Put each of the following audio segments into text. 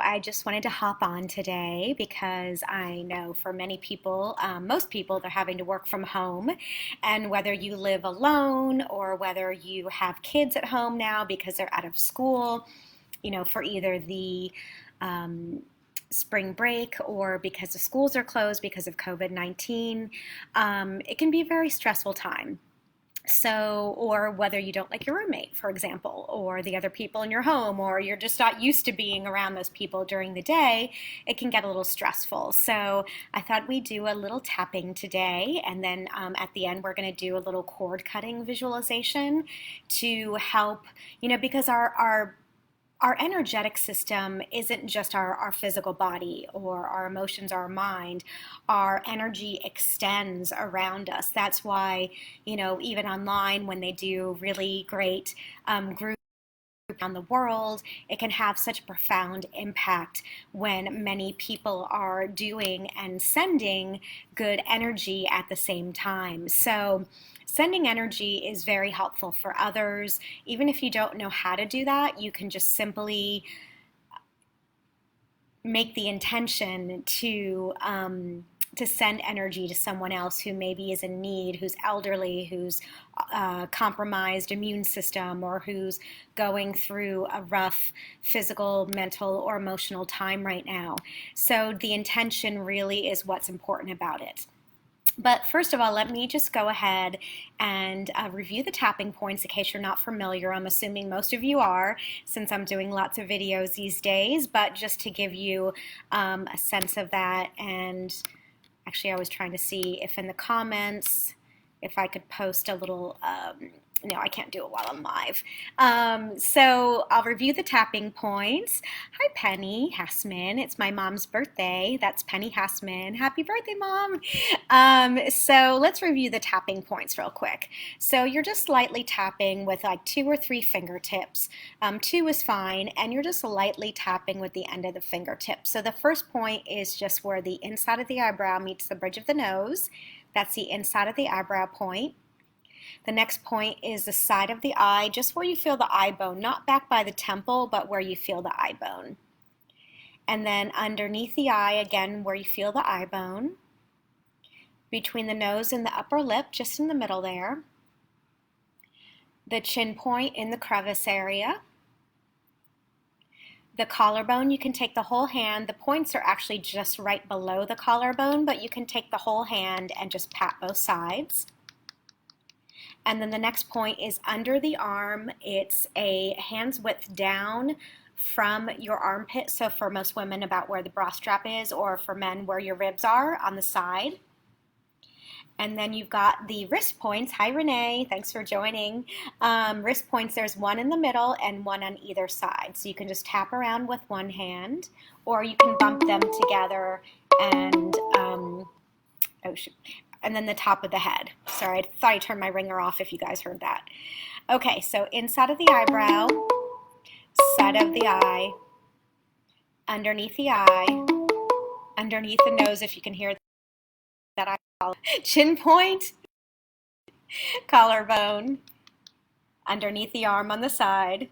I just wanted to hop on today because I know for many people, most people, they're having to work from home. And whether you live alone or whether you have kids at home now because they're out of school, for either the spring break or because the schools are closed because of COVID-19, it can be a very stressful time. So, or whether you don't like your roommate, for example, or the other people in your home, or you're just not used to being around those people during the day, it can get a little stressful. So I thought we'd do a little tapping today, and then at the end we're going to do a little cord cutting visualization to help, because our energetic system isn't just our physical body or our emotions, our mind. Our energy extends around us. That's why, even online when they do really great groups around the world, it can have such a profound impact when many people are doing and sending good energy at the same time. So sending energy is very helpful for others. Even if you don't know how to do that, you can just simply make the intention to send energy to someone else who maybe is in need, who's elderly, who's compromised immune system, or who's going through a rough physical, mental, or emotional time right now. So the intention really is what's important about it. But first of all, let me just go ahead and review the tapping points in case you're not familiar. I'm assuming most of you are, since I'm doing lots of videos these days, but just to give you a sense of that. And actually, I was trying to see if in the comments, if I could post a little, no, I can't do it while I'm live. So I'll review the tapping points. Hi, Penny Hassman. It's my mom's birthday. That's Penny Hassman. Happy birthday, Mom. So let's review the tapping points real quick. So you're just lightly tapping with like 2 or 3 fingertips. 2 is fine, and you're just lightly tapping with the end of the fingertip. So the first point is just where the inside of the eyebrow meets the bridge of the nose. That's the inside of the eyebrow point. The next point is the side of the eye, just where you feel the eye bone, not back by the temple, but where you feel the eye bone. And then underneath the eye, again, where you feel the eye bone. Between the nose and the upper lip, just in the middle there. The chin point in the crevice area. The collarbone, you can take the whole hand. The points are actually just right below the collarbone, but you can take the whole hand and just pat both sides. And then the next point is under the arm. It's a hand's width down from your armpit. So for most women, about where the bra strap is, or for men, where your ribs are on the side. And then you've got the wrist points. Hi, Renee. Thanks for joining. Wrist points, there's one in the middle and one on either side. So you can just tap around with one hand, or you can bump them together and, oh shoot. And then the top of the head. Sorry, I thought I turned my ringer off if you guys heard that. Okay, so inside of the eyebrow, side of the eye, underneath the eye, underneath the nose, if you can hear that eye, chin point, collarbone, underneath the arm on the side,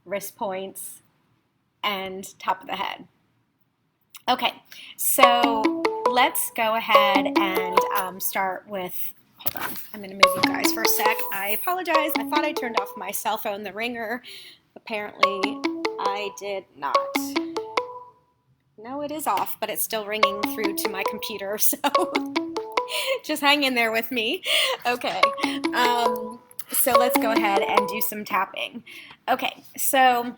wrist points, and top of the head. Okay, so let's go ahead and start with, hold on, I'm going to move you guys for a sec. I apologize. I thought I turned off my cell phone, the ringer. Apparently, I did not. No, it is off, but it's still ringing through to my computer, so just hang in there with me. Okay, so let's go ahead and do some tapping. Okay, so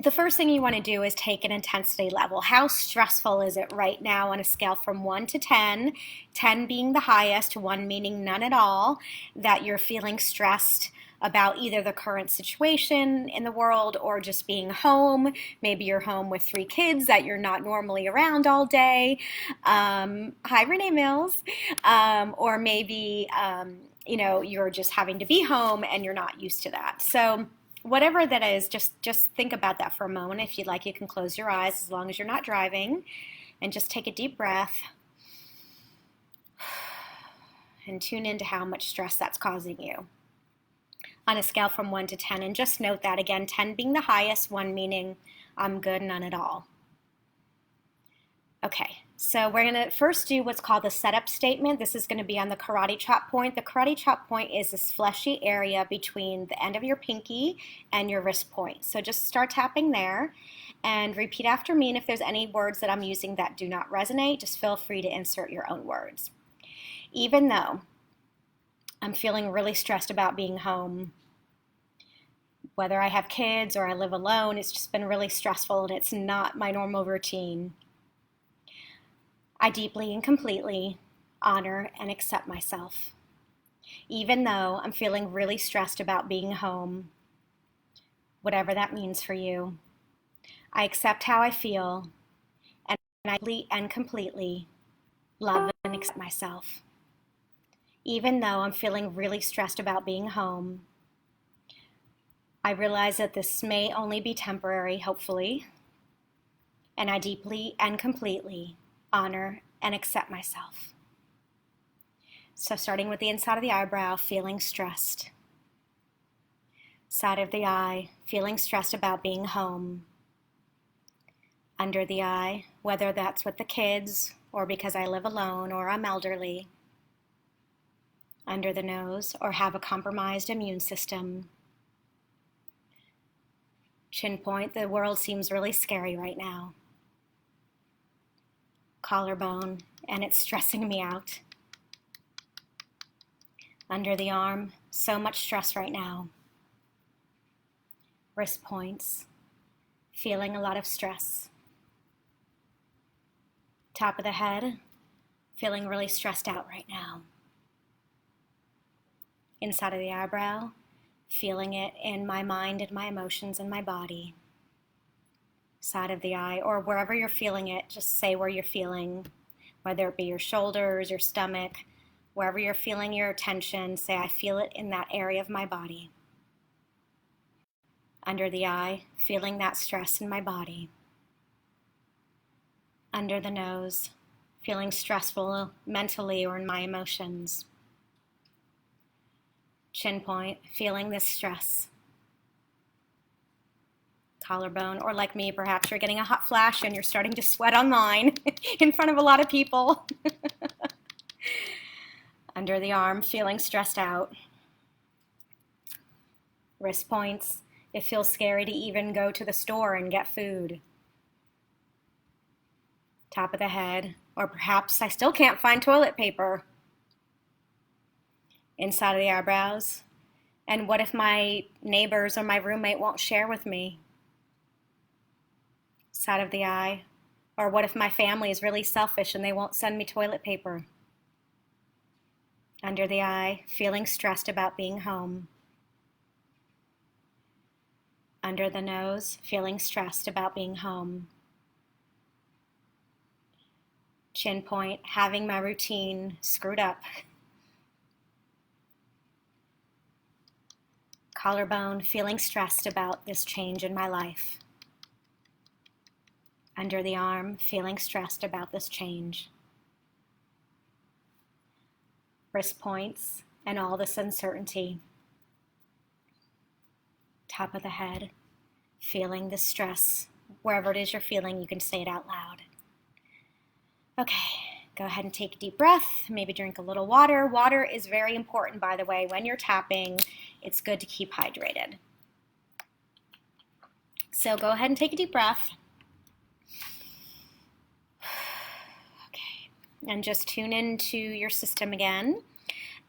the first thing you want to do is take an intensity level. How stressful is it right now on a scale from 1 to 10, 10 being the highest, 1 meaning none at all, that you're feeling stressed about either the current situation in the world or just being home. Maybe you're home with 3 kids that you're not normally around all day. Hi, Renee Mills. Or maybe, you're just having to be home and you're not used to that. So whatever that is, just think about that for a moment. If you'd like, you can close your eyes as long as you're not driving, and just take a deep breath and tune into how much stress that's causing you on a scale from 1 to 10. And just note that again, 10 being the highest, 1 meaning I'm good, none at all. Okay, so we're going to first do what's called the setup statement. This is going to be on the karate chop point. The karate chop point is this fleshy area between the end of your pinky and your wrist point. So just start tapping there and repeat after me. And if there's any words that I'm using that do not resonate, just feel free to insert your own words. Even though I'm feeling really stressed about being home, whether I have kids or I live alone, it's just been really stressful and it's not my normal routine. I deeply and completely honor and accept myself. Even though I'm feeling really stressed about being home, whatever that means for you, I accept how I feel and I deeply and completely love and accept myself. Even though I'm feeling really stressed about being home, I realize that this may only be temporary, hopefully, and I deeply and completely honor and accept myself. So starting with the inside of the eyebrow, feeling stressed. Side of the eye, feeling stressed about being home. Under the eye, whether that's with the kids or because I live alone or I'm elderly. Under the nose or have a compromised immune system. Chin point, the world seems really scary right now. Collarbone, and it's stressing me out. Under the arm, so much stress right now. Wrist points, feeling a lot of stress. Top of the head, feeling really stressed out right now. Inside of the eyebrow, feeling it in my mind and my emotions and my body. Side of the eye, or wherever you're feeling it, just say where you're feeling, whether it be your shoulders, your stomach, wherever you're feeling your tension, say I feel it in that area of my body. Under the eye, feeling that stress in my body. Under the nose, feeling stressful mentally or in my emotions. Chin point, feeling this stress. Collarbone, or like me, perhaps you're getting a hot flash and you're starting to sweat online in front of a lot of people. Under the arm, feeling stressed out. Wrist points, it feels scary to even go to the store and get food. Top of the head, or perhaps I still can't find toilet paper. Inside of the eyebrows, and what if my neighbors or my roommate won't share with me? Side of the eye, or what if my family is really selfish and they won't send me toilet paper? Under the eye, feeling stressed about being home. Under the nose, feeling stressed about being home. Chin point, having my routine screwed up. Collarbone, feeling stressed about this change in my life. Under the arm, feeling stressed about this change. Wrist points and all this uncertainty. Top of the head, feeling the stress. Wherever it is you're feeling, you can say it out loud. Okay, go ahead and take a deep breath. Maybe drink a little water. Water is very important, by the way. When you're tapping, it's good to keep hydrated. So go ahead and take a deep breath. Okay, and just tune into your system again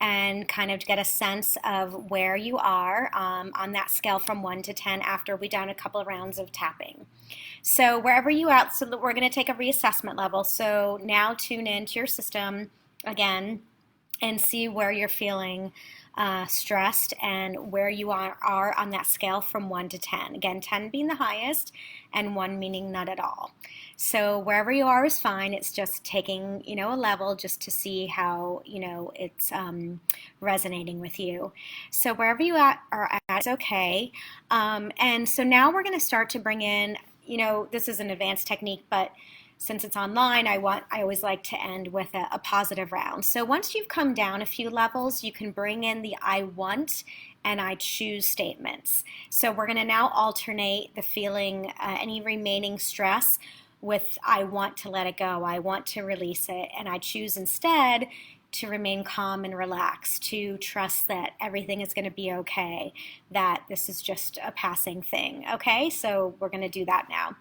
and kind of get a sense of where you are on that scale from 1 to 10 after we've done a couple of rounds of tapping. So wherever you are, so we're going to take a reassessment level. So now tune into your system again and see where you're feeling stressed and where you are on that scale from 1 to 10. Again, 10 being the highest and 1 meaning none at all. So wherever you are is fine. It's just taking, a level just to see how, it's resonating with you. So wherever you are at is okay. And so now we're going to start to bring in, this is an advanced technique, but since it's online, I always like to end with a positive round. So once you've come down a few levels, you can bring in the I want and I choose statements. So we're going to now alternate the feeling, any remaining stress with I want to let it go, I want to release it, and I choose instead to remain calm and relaxed, to trust that everything is going to be okay, that this is just a passing thing. Okay, so we're going to do that now.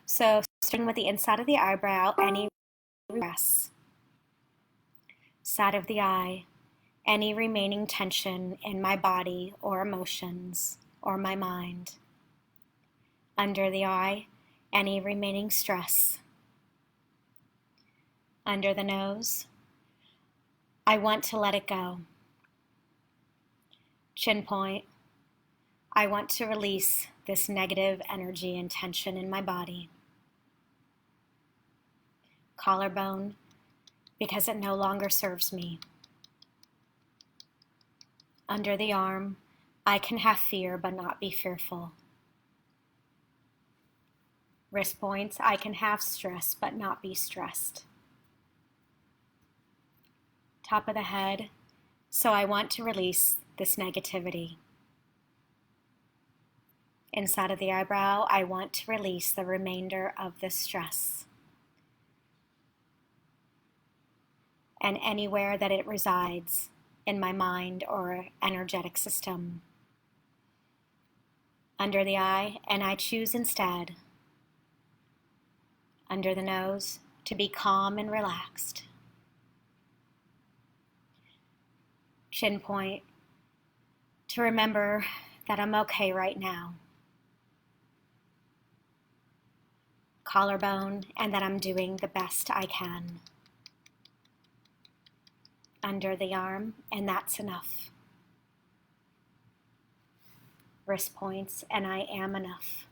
So starting with the inside of the eyebrow, any stress, side of the eye, any remaining tension in my body or emotions or my mind. Under the eye, any remaining stress. Under the nose, I want to let it go. Chin point, I want to release this negative energy and tension in my body. Collarbone, because it no longer serves me. Under the arm, I can have fear but not be fearful. Wrist points, I can have stress but not be stressed. Top of the head, so I want to release this negativity. Inside of the eyebrow, I want to release the remainder of this stress. And anywhere that it resides in my mind or energetic system. Under the eye, and I choose instead, under the nose, to be calm and relaxed. Chin point, to remember that I'm okay right now. Collarbone, and that I'm doing the best I can. Under the arm, and that's enough. Wrist points, and I am enough.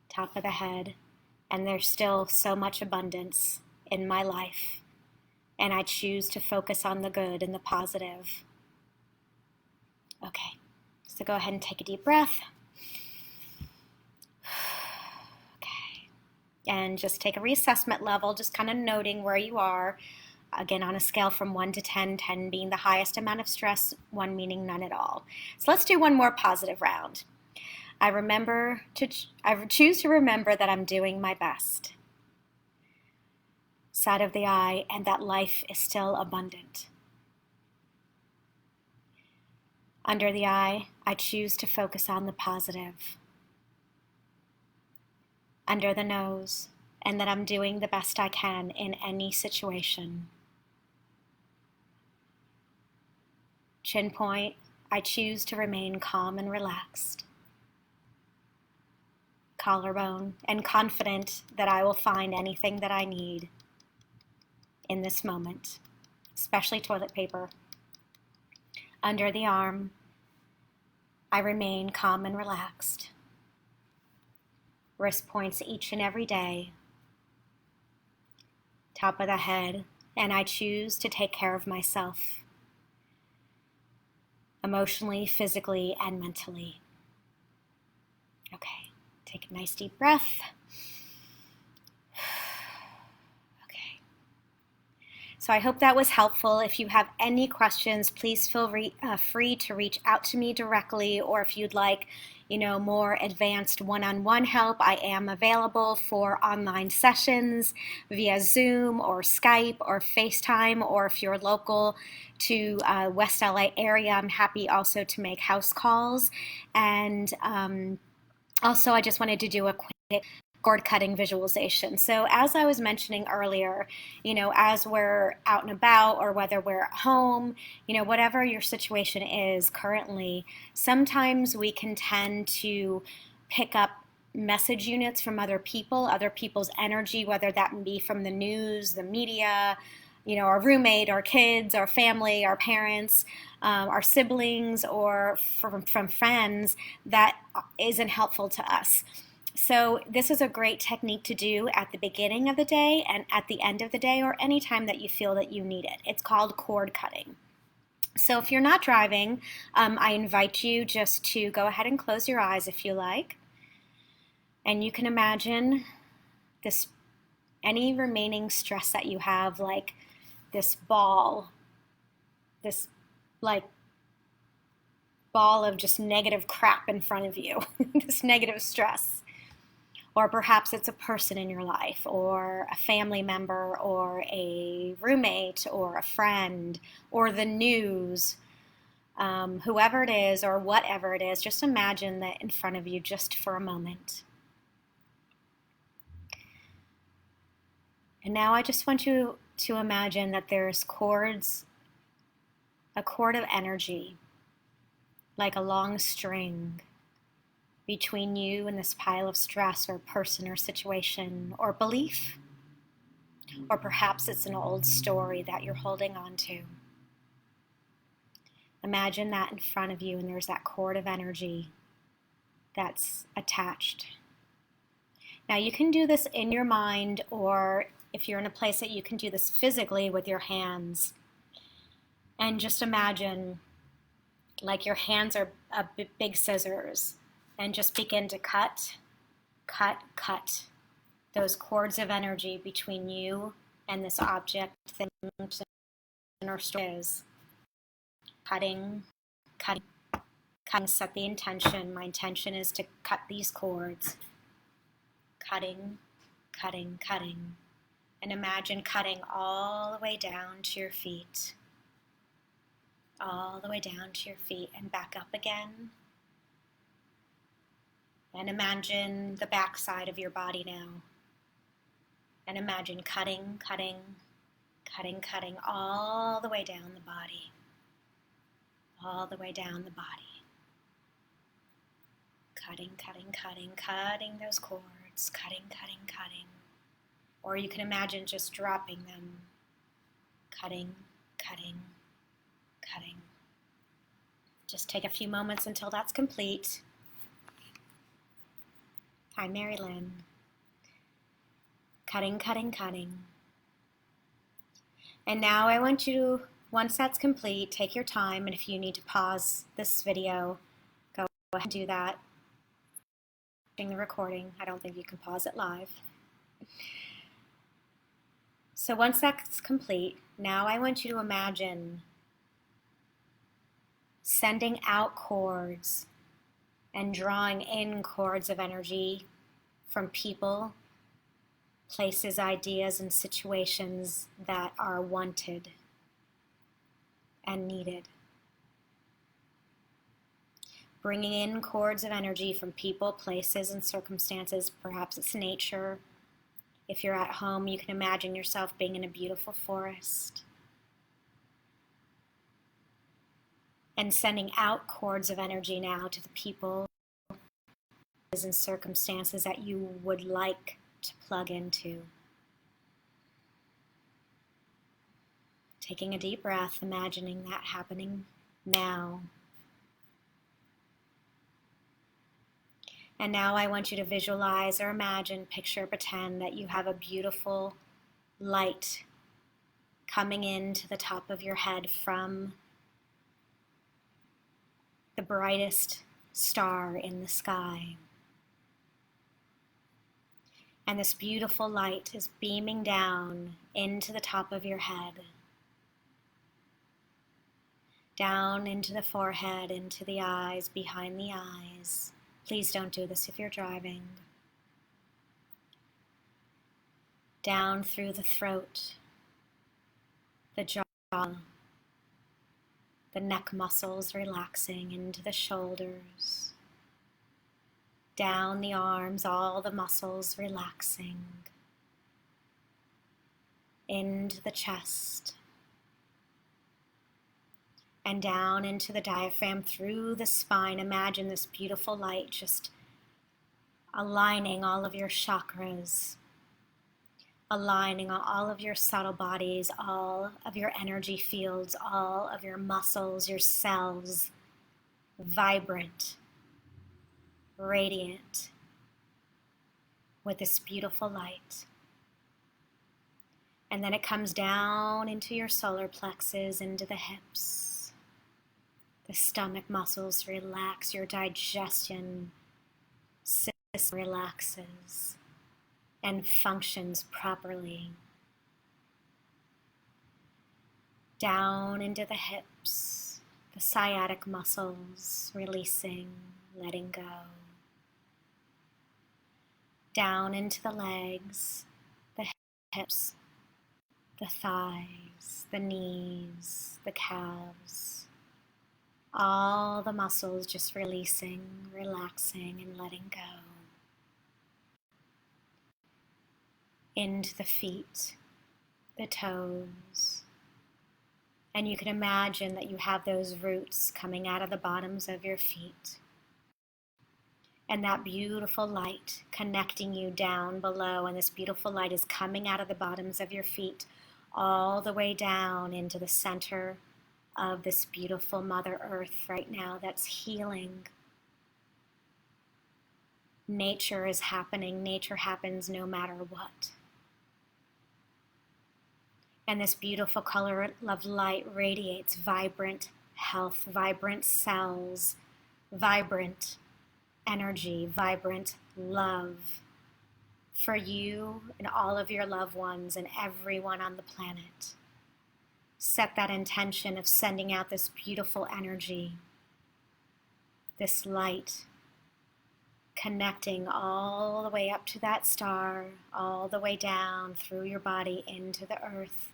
Top of the head, and there's still so much abundance in my life, and I choose to focus on the good and the positive. Okay, so go ahead and take a deep breath. Okay, and just take a reassessment level, just kind of noting where you are. Again, on a scale from 1 to 10, 10 being the highest amount of stress, 1 meaning none at all. So let's do one more positive round. I choose to remember that I'm doing my best. Side of the eye, and that life is still abundant. Under the eye, I choose to focus on the positive. Under the nose, and that I'm doing the best I can in any situation. Chin point, I choose to remain calm and relaxed. Collarbone, and confident that I will find anything that I need in this moment, especially toilet paper. Under the arm, I remain calm and relaxed. Wrist points each and every day. Top of the head, and I choose to take care of myself. Emotionally, physically, and mentally. Okay, take a nice deep breath. Okay. So I hope that was helpful. If you have any questions, please feel free to reach out to me directly, or if you'd like, more advanced one-on-one help, I am available for online sessions via Zoom or Skype or FaceTime, or if you're local to West LA area, I'm happy also to make house calls. And also, I just wanted to do a quick cord cutting visualization. So as I was mentioning earlier, as we're out and about, or whether we're at home, whatever your situation is currently, sometimes we can tend to pick up message units from other people's energy, whether that be from the news, the media, our roommate, our kids, our family, our parents, our siblings, or from friends that isn't helpful to us. So this is a great technique to do at the beginning of the day and at the end of the day, or any time that you feel that you need it. It's called cord cutting. So if you're not driving, I invite you just to go ahead and close your eyes if you like. And you can imagine any remaining stress that you have, like this ball of just negative crap in front of you, this negative stress. Or perhaps it's a person in your life, or a family member, or a roommate, or a friend, or the news. Whoever it is or whatever it is, just imagine that in front of you just for a moment. And now I just want you to imagine that there's cords, a cord of energy, like a long string between you and this pile of stress or person or situation or belief. Or perhaps it's an old story that you're holding on to. Imagine that in front of you, and there's that cord of energy that's attached. Now you can do this in your mind, or if you're in a place that you can do this physically with your hands. And just imagine like your hands are big scissors, and just begin to cut those cords of energy between you and this object, thing, or stories. Cutting, set the intention. My intention is to cut these cords. Cutting. And imagine cutting all the way down to your feet. All the way down to your feet and back up again. And imagine the back side of your body now. And imagine cutting all the way down the body. All the way down the body. Cutting those cords. Cutting. Or you can imagine just dropping them. Cutting. Just take a few moments until that's complete. Hi, Mary Lynn. Cutting. And now I want you to, once that's complete, take your time, and if you need to pause this video, go ahead and do that. The recording, I don't think you can pause it live. So once that's complete, now I want you to imagine sending out cords and drawing in cords of energy from people, places, ideas, and situations that are wanted and needed. Bringing in cords of energy from people, places, and circumstances. Perhaps it's nature. If you're at home, you can imagine yourself being in a beautiful forest. And sending out cords of energy now to the people and circumstances that you would like to plug into. Taking a deep breath, imagining that happening now. And now I want you to visualize or imagine, picture, pretend that you have a beautiful light coming into the top of your head from the brightest star in the sky. And this beautiful light is beaming down into the top of your head, down into the forehead, into the eyes, behind the eyes. Please don't do this if you're driving. Down through the throat, the jaw, the neck muscles relaxing into the shoulders, down the arms, all the muscles relaxing, into the chest, and down into the diaphragm, through the spine. Imagine this beautiful light just aligning all of your chakras, aligning all of your subtle bodies, all of your energy fields, all of your muscles, your cells, vibrant, radiant, with this beautiful light. And then it comes down into your solar plexus, into the hips. The stomach muscles relax, your digestion system relaxes and functions properly. Down into the hips, the sciatic muscles releasing, letting go. down into the legs, the hips, the thighs, the knees, the calves. All the muscles just releasing, relaxing, and letting go. Into the feet, the toes. And you can imagine that you have those roots coming out of the bottoms of your feet. And that beautiful light connecting you down below. And this beautiful light is coming out of the bottoms of your feet all the way down into the center of this beautiful Mother Earth right now that's healing. Nature is happening. Nature happens no matter what. And this beautiful color of light radiates vibrant health, vibrant cells, vibrant energy, vibrant love for you and all of your loved ones and everyone on the planet. Set that intention of sending out this beautiful energy, this light, connecting all the way up to that star, all the way down through your body into the earth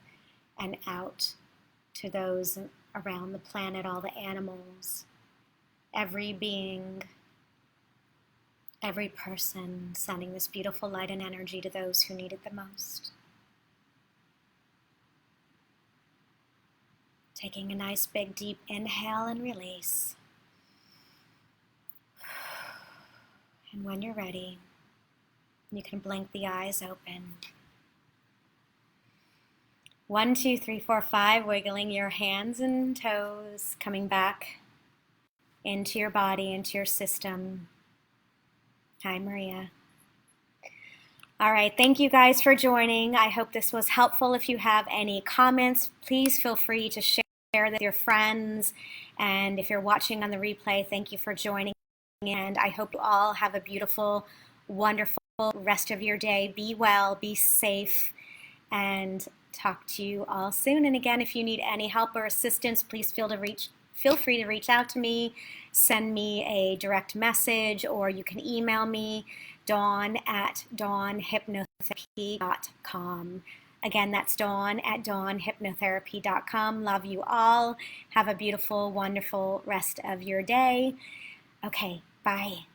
and out to those around the planet, all the animals, every being, every person, sending this beautiful light and energy to those who need it the most. Taking a nice big deep inhale and release. And when you're ready, you can blink the eyes open. 1, 2, 3, 4, 5, wiggling your hands and toes, coming back into your body, into your system. Hi, Maria. All right, thank you guys for joining. I hope this was helpful. If you have any comments, please feel free to share with your friends. And if you're watching on the replay, thank you for joining. And I hope you all have a beautiful, wonderful rest of your day. Be well, be safe, and talk to you all soon. And again, if you need any help or assistance, please feel free to reach out to me. Send me a direct message, or you can email me, dawn@dawnhypnotherapy.com. Again, that's dawn@dawnhypnotherapy.com. Love you all. Have a beautiful, wonderful rest of your day. Okay, bye.